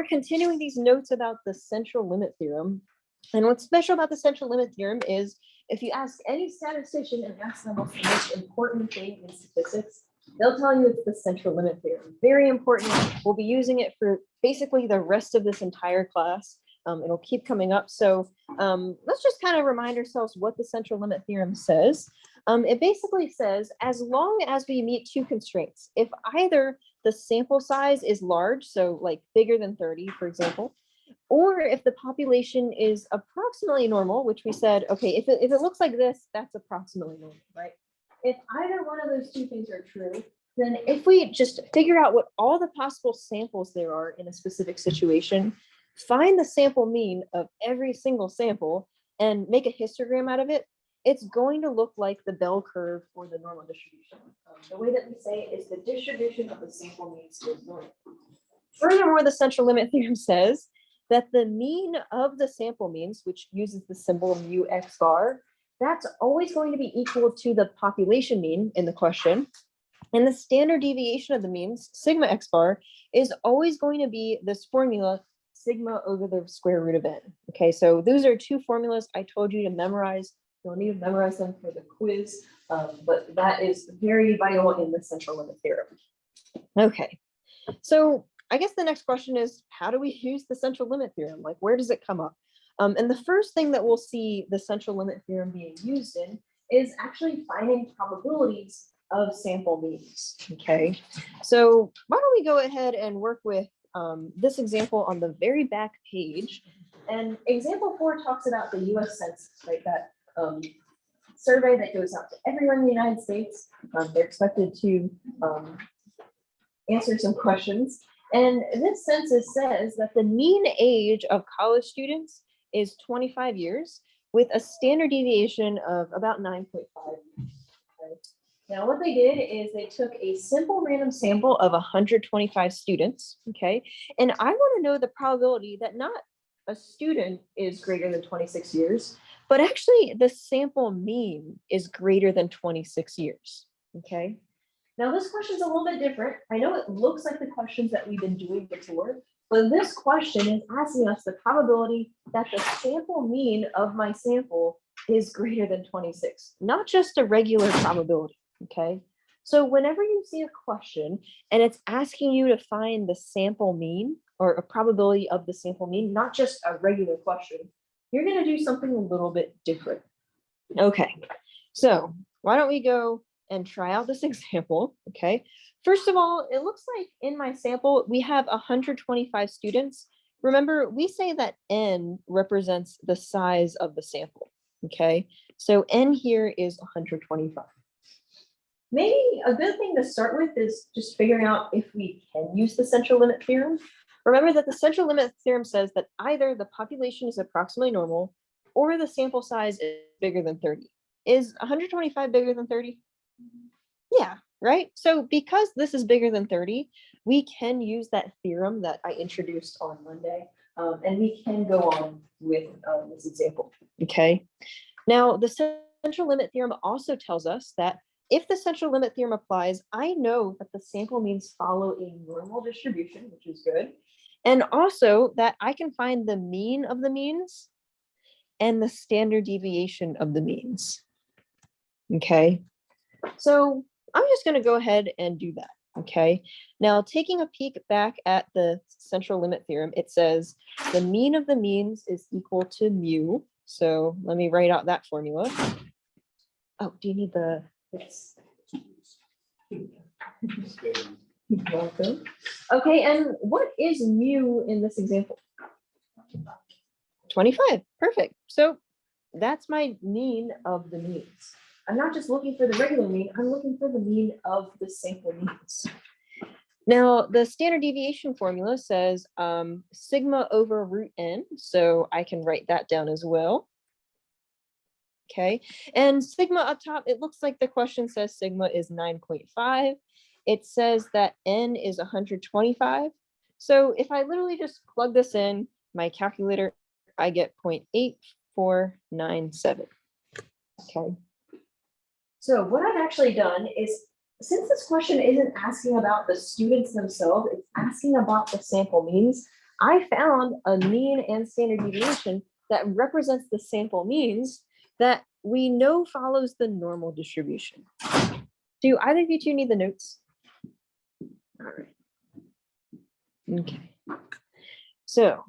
continuing these notes about the central limit theorem. And what's special about the central limit theorem is if you ask any statistician and ask them what's the most important thing in statistics, they'll tell you it's the central limit theorem. Very important. We'll be using it for basically the rest of this entire class. It'll keep coming up. So let's just kind of remind ourselves what the central limit theorem says. It basically says, as long as we meet two constraints, if either the sample size is large, so like bigger than 30, for example, or if the population is approximately normal, which we said, okay, if it looks like this, that's approximately normal, right? If either one of those two things are true, then if we just figure out what all the possible samples there are in a specific situation, find the sample mean of every single sample and make a histogram out of it, it's going to look like the bell curve or the normal distribution. The way that we say it is the distribution of the sample means is normal. Furthermore, the central limit theorem says that the mean of the sample means, which uses the symbol mu x bar, that's always going to be equal to the population mean in the question. And the standard deviation of the means, sigma x bar, is always going to be this formula, sigma over the square root of n. Okay, so those are two formulas I told you to memorize. You'll need to memorize them for the quiz, but that is very vital in the central limit theorem. Okay, so I guess the next question is, how do we use the central limit theorem? Like, where does it come up? And the first thing that we'll see the central limit theorem being used in is actually finding probabilities of sample means. Okay, so why don't we go ahead and work with this example on the very back page. And example 4 talks about the US Census, right? That survey that goes out to everyone in the United States. They're expected to answer some questions. And this census says that the mean age of college students is 25 years with a standard deviation of about 9.5. Okay. Now, what they did is they took a simple random sample of 125 students, okay? And I want to know the probability that not a student is greater than 26 years, but actually the sample mean is greater than 26 years, okay? Now, this question is a little bit different. I know it looks like the questions that we've been doing before, but this question is asking us the probability that the sample mean of my sample is greater than 26, not just a regular probability, okay? So whenever you see a question and it's asking you to find the sample mean or a probability of the sample mean, not just a regular question, you're going to do something a little bit different. Okay, so why don't we go and try out this example, okay? First of all, it looks like in my sample, we have 125 students. Remember, we say that n represents the size of the sample, okay? So n here is 125. Maybe a good thing to start with is just figuring out if we can use the central limit theorem. Remember that the central limit theorem says that either the population is approximately normal or the sample size is bigger than 30. Is 125 bigger than 30? Yeah, right? So because this is bigger than 30, we can use that theorem that I introduced on Monday, and we can go on with this example, okay? Now, the central limit theorem also tells us that if the central limit theorem applies, I know that the sample means follow a normal distribution, which is good. And also that I can find the mean of the means and the standard deviation of the means. Okay, so I'm just going to go ahead and do that. Okay, now taking a peek back at the central limit theorem, it says the mean of the means is equal to mu. So let me write out that formula. Oh, do you need the? Yes. Welcome. Okay, and what is mu in this example? 25. Perfect. So that's my mean of the means. I'm not just looking for the regular mean, I'm looking for the mean of the sample means. Now, the standard deviation formula says sigma over root n, so I can write that down as well. Okay, and sigma up top, it looks like the question says sigma is 9.5. It says that n is 125. So if I literally just plug this in my calculator, I get 0.8497. Okay. So what I've actually done is, since this question isn't asking about the students themselves, it's asking about the sample means, I found a mean and standard deviation that represents the sample means that we know follows the normal distribution. Do either of you two need the notes? All right. Okay. So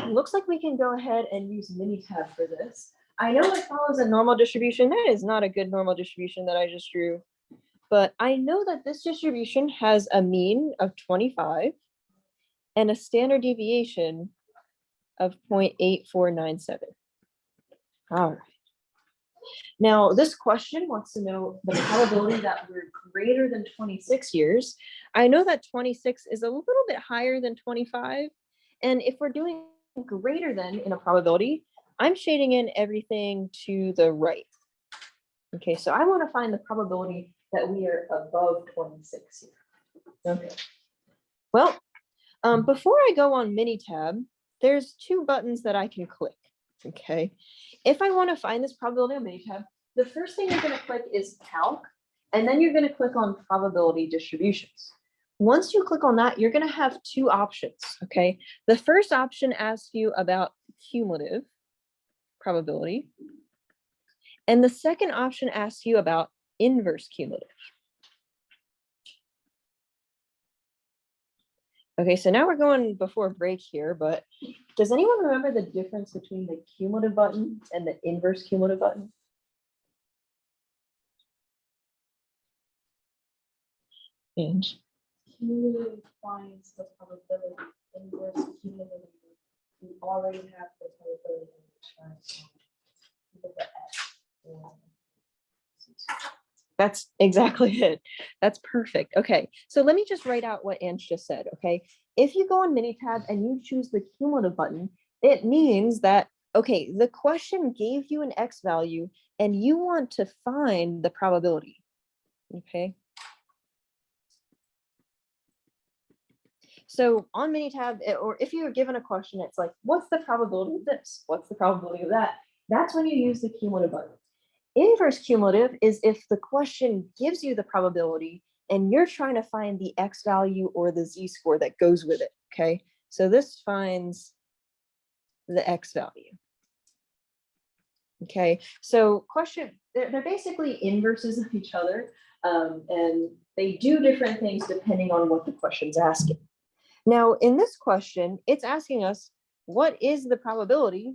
looks like we can go ahead and use Minitab for this. I know it follows a normal distribution. That is not a good normal distribution that I just drew, but I know that this distribution has a mean of 25 and a standard deviation of 0.8497. All right. Now, this question wants to know the probability that we're greater than 26 years. I know that 26 is a little bit higher than 25. And if we're doing greater than in a probability, I'm shading in everything to the right. Okay, so I want to find the probability that we are above 26 here. Okay. Well, before I go on Minitab, there's two buttons that I can click. Okay, if I want to find this probability on Minitab, the first thing you're going to click is Calc, and then you're going to click on Probability Distributions. Once you click on that, you're going to have two options. Okay, the first option asks you about cumulative probability, and the second option asks you about inverse cumulative. Okay, so now we're going before break here, but does anyone remember the difference between the cumulative button and the inverse cumulative button? And Cumulative finds the probability, inverse cumulative, you already have the probability in the term. that's exactly it. That's perfect. Okay, so let me just write out what Ange just said, okay? If you go on Minitab and you choose the cumulative button, it means that, okay, the question gave you an X value and you want to find the probability, okay? So on Minitab, or if you're given a question, it's like, what's the probability of this? What's the probability of that? That's when you use the cumulative button. Inverse cumulative is if the question gives you the probability and you're trying to find the X value or the Z score that goes with it, okay? So this finds the X value. Okay, so they're basically inverses of each other, and they do different things depending on what the question's asking. Now, in this question, it's asking us, what is the probability?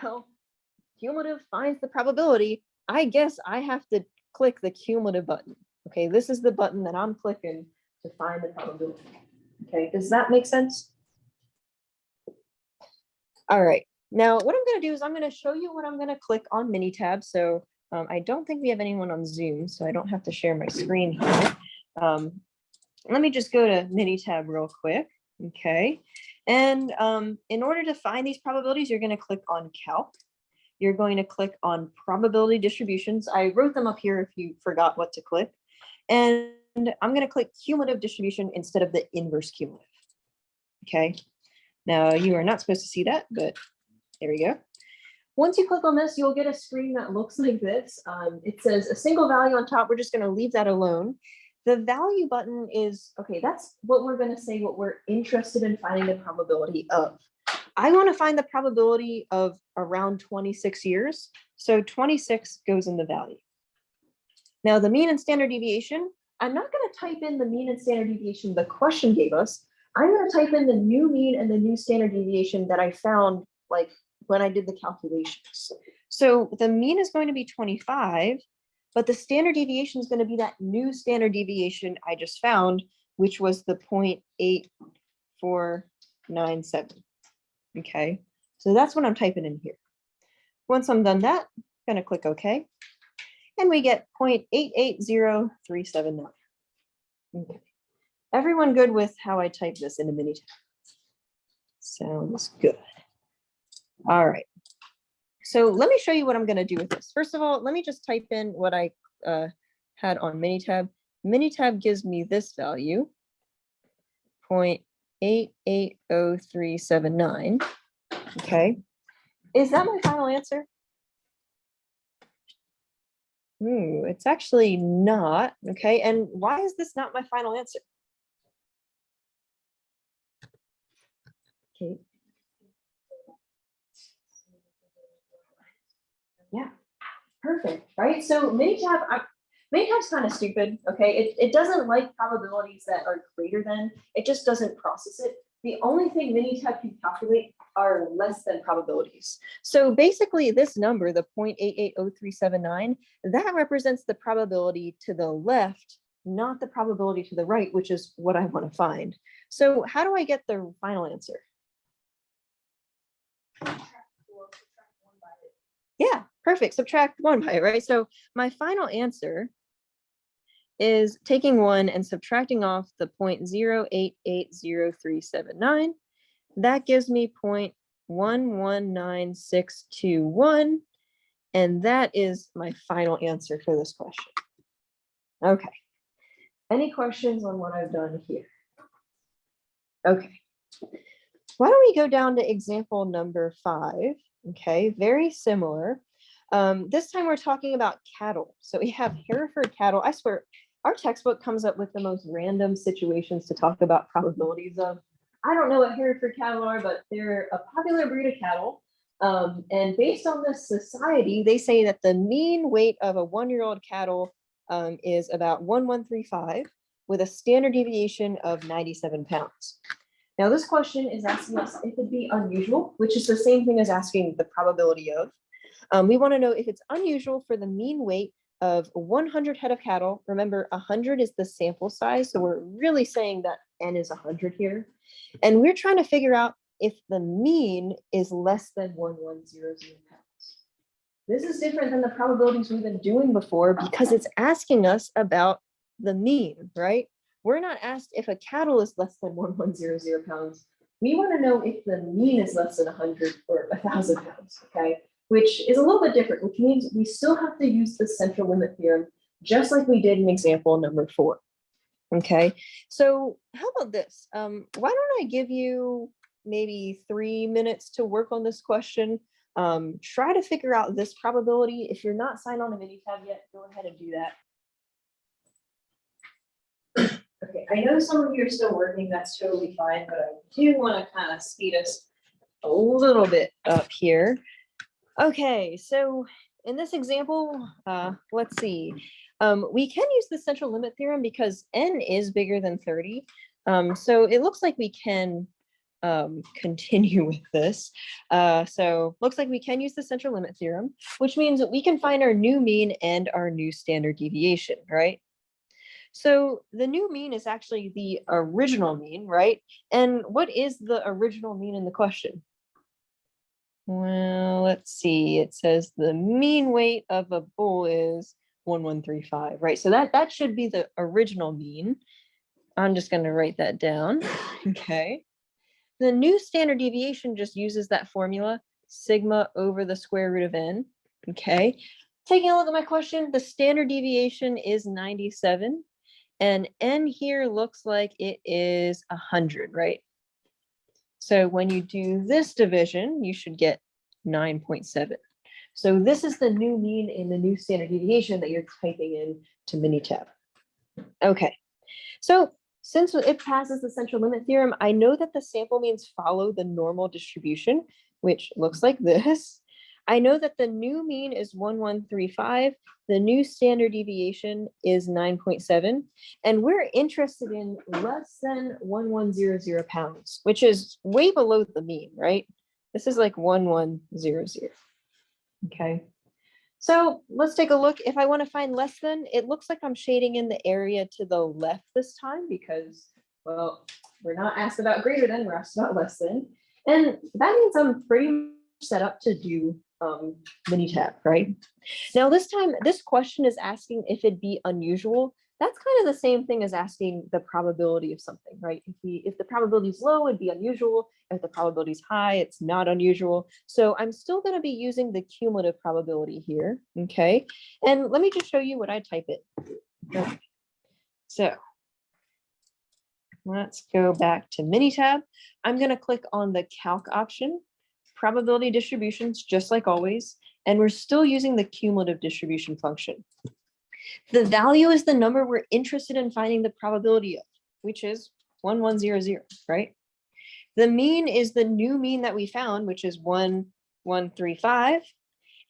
Well, cumulative finds the probability. I guess I have to click the cumulative button. Okay, this is the button that I'm clicking to find the probability. Okay, does that make sense? All right, now what I'm going to do is I'm going to show you what I'm going to click on Minitab. So I don't think we have anyone on Zoom, so I don't have to share my screen here. Let me just go to Minitab real quick. Okay, and in order to find these probabilities, you're going to click on Calc. You're going to click on Probability Distributions. I wrote them up here if you forgot what to click. And I'm going to click Cumulative Distribution instead of the inverse cumulative. Okay, now you are not supposed to see that, but there we go. Once you click on this, you'll get a screen that looks like this. It says a single value on top. We're just going to leave that alone. The value button is, okay, that's what we're going to say what we're interested in finding the probability of. I want to find the probability of around 26 years. So 26 goes in the value. Now the mean and standard deviation, I'm not going to type in the mean and standard deviation the question gave us. I'm going to type in the new mean and the new standard deviation that I found like when I did the calculations. So the mean is going to be 25, but the standard deviation is going to be that new standard deviation I just found, which was the 0.8497. Okay, so that's what I'm typing in here. Once I'm done that, I'm going to click OK. And we get 0.880379. Okay. Everyone good with how I type this in a Minitab? Sounds good. All right. So let me show you what I'm going to do with this. First of all, let me just type in what I had on Minitab. Minitab gives me this value, 0.880379. Okay. Is that my final answer? Ooh, it's actually not. Okay. And why is this not my final answer? Okay. Yeah, perfect, right? So Minitab's kind of stupid, okay? It doesn't like probabilities that are greater than, it just doesn't process it. The only thing Minitab can calculate are less than probabilities. So basically this number, the 0.880379, that represents the probability to the left, not the probability to the right, which is what I want to find. So how do I get the final answer? Yeah, perfect. Subtract 1 by it, right? So my final answer is taking 1 and subtracting off the 0.088039. That gives me 0.119621. And that is my final answer for this question. Okay. Any questions on what I've done here? Okay. Why don't we go down to example number 5? Okay, very similar. This time we're talking about cattle. So we have Hereford cattle. I swear, our textbook comes up with the most random situations to talk about probabilities of. I don't know what Hereford cattle are, but they're a popular breed of cattle. And based on the society, they say that the mean weight of a 1-year-old cattle is about 1135 with a standard deviation of 97 pounds. Now, this question is asking us if it'd be unusual, which is the same thing as asking the probability of. We want to know if it's unusual for the mean weight of 100 head of cattle. Remember, 100 is the sample size, so we're really saying that n is 100 here. And we're trying to figure out if the mean is less than 1100 pounds. This is different than the probabilities we've been doing before because it's asking us about the mean, right? We're not asked if a cattle is less than 1100 pounds. We want to know if the mean is less than 100 or 1,000 pounds, okay? Which is a little bit different, which means we still have to use the central limit theorem, just like we did in example number 4, okay? So how about this? Why don't I give you maybe 3 minutes to work on this question? Try to figure out this probability. If you're not signed on to Minitab yet, go ahead and do that. Okay, I know some of you are still working, that's totally fine, but I do want to kind of speed us a little bit up here. Okay, so in this example, let's see. We can use the central limit theorem because n is bigger than 30. So it looks like we can continue with this. So looks like we can use the central limit theorem, which means that we can find our new mean and our new standard deviation, right? So the new mean is actually the original mean, right? And what is the original mean in the question? Well, let's see. It says the mean weight of a bull is 1135, right? So that should be the original mean. I'm just going to write that down. Okay. The new standard deviation just uses that formula, sigma over the square root of n. Okay. Taking a look at my question, the standard deviation is 97. And n here looks like it is 100, right? So when you do this division, you should get 9.7. So this is the new mean in the new standard deviation that you're typing in to Minitab. Okay, so since it passes the central limit theorem, I know that the sample means follow the normal distribution, which looks like this. I know that the new mean is 1135. The new standard deviation is 9.7. And we're interested in less than 1100 pounds, which is way below the mean, right? This is like 1100. Okay. So let's take a look. If I want to find less than, it looks like I'm shading in the area to the left this time because, well, we're not asked about greater than, we're asked about less than. And that means I'm pretty much set up to do Minitab, right? Now this time, this question is asking if it'd be unusual. That's kind of the same thing as asking the probability of something, right? If the probability is low, it'd be unusual. If the probability is high, it's not unusual. So I'm still going to be using the cumulative probability here, okay? And let me just show you what I type it. Okay. So let's go back to Minitab. I'm going to click on the calc option, probability distributions, just like always. And we're still using the cumulative distribution function. The value is the number we're interested in finding the probability of, which is 1100, right? The mean is the new mean that we found, which is 1,135.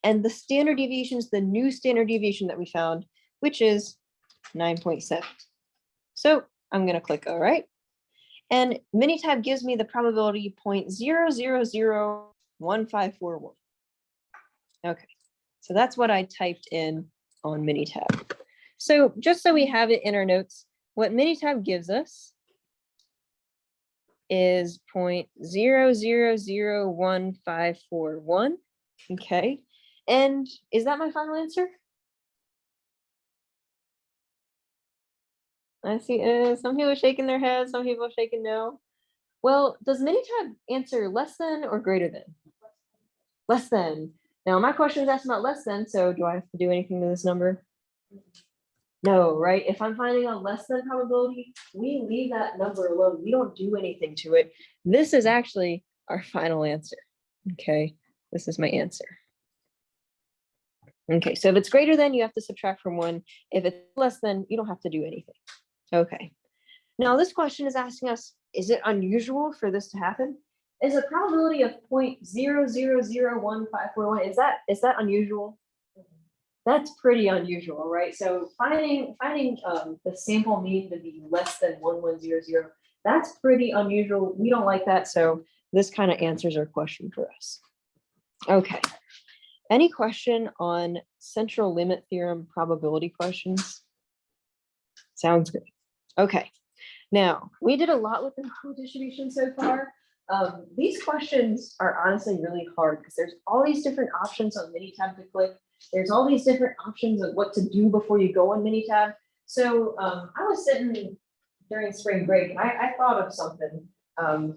And the standard deviation is the new standard deviation that we found, which is 9.7. So I'm going to click all right. And Minitab gives me the probability 0.0001541. Okay, so that's what I typed in on Minitab. So just so we have it in our notes, what Minitab gives us is 0.0001541. Okay, and is that my final answer? I see some people shaking their heads, some people shaking no. Well, does Minitab answer less than or greater than? Less than. Now my question is asking about less than, so do I have to do anything to this number? No, right? If I'm finding a less than probability, we leave that number alone. We don't do anything to it. This is actually our final answer. Okay, this is my answer. Okay, so if it's greater than, you have to subtract from 1. If it's less than, you don't have to do anything. Okay. Now this question is asking us, is it unusual for this to happen? Is a probability of 0.0001541, is that unusual? That's pretty unusual, right? So finding the sample mean to be less than 1100, that's pretty unusual. We don't like that, so this kind of answers our question for us. Okay. Any question on central limit theorem probability questions? Sounds good. Okay. Now, we did a lot with the normal distribution so far. These questions are honestly really hard because there's all these different options on Minitab to click. There's all these different options of what to do before you go on Minitab. So I was sitting during spring break and I thought of something.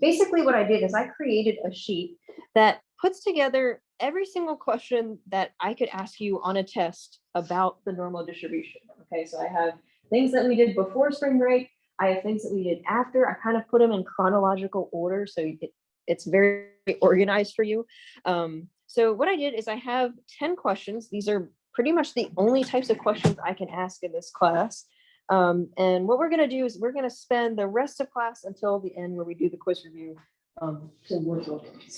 Basically what I did is I created a sheet that puts together every single question that I could ask you on a test about the normal distribution. Okay, so I have things that we did before spring break. I have things that we did after. I kind of put them in chronological order, so it's very organized for you. So what I did is I have 10 questions. These are pretty much the only types of questions I can ask in this class. And what we're going to do is we're going to spend the rest of class until the end where we do the quiz review to work on it.